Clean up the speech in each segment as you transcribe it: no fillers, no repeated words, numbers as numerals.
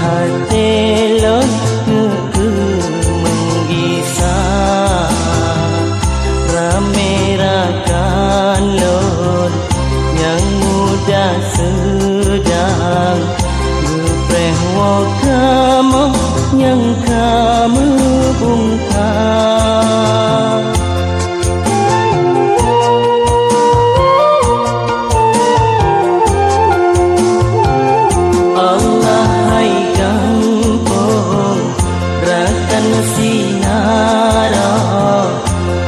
hatelon ke menggisah ramerakan lon yang muda sedang gepreh kamu yang kamu bungkam. Allah hai kampung rakan sinara,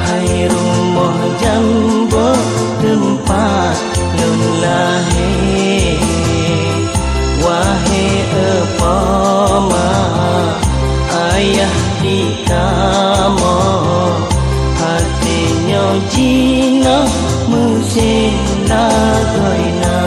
hai rumah jambo tempat lun lahir. Wahai epama ayah di kamu, hatinya jina musim lagoina.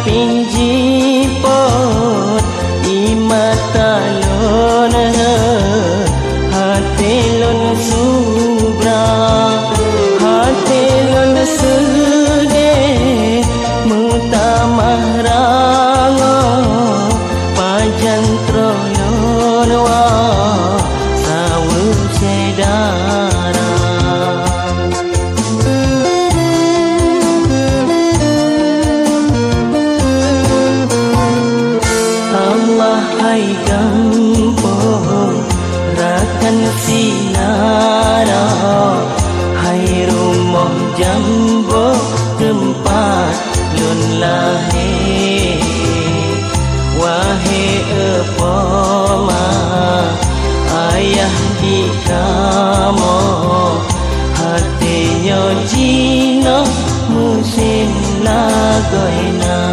Pinji pot imata lon hati lon subra hati lon sede mutamah rango pajan troyon wa sawu sedara. Hai kampung rakan sinara, hai rumah jambo tempat lun lahir. Wahai epoma ayah di kamu, hatinya jina musim lagoina.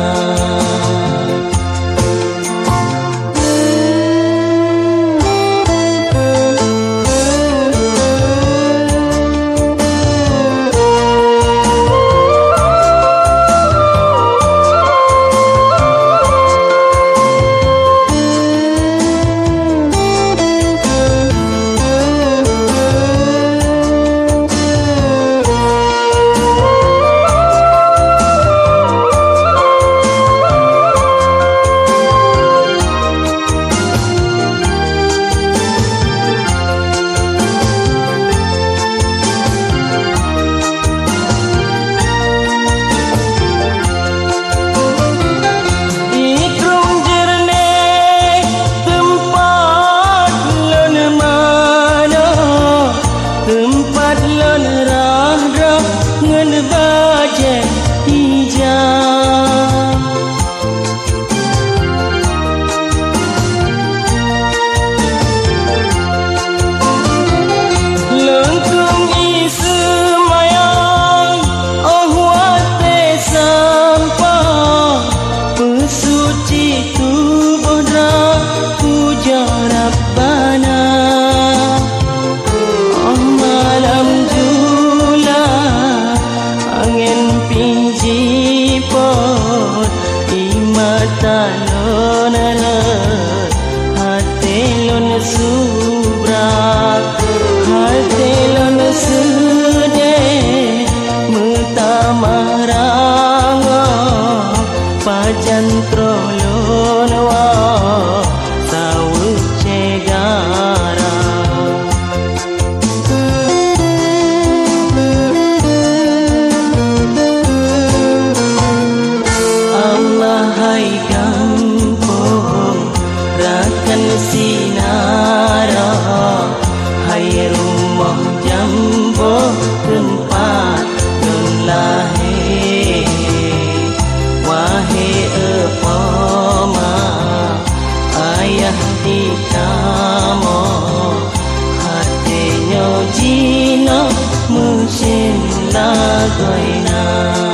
mesin la goina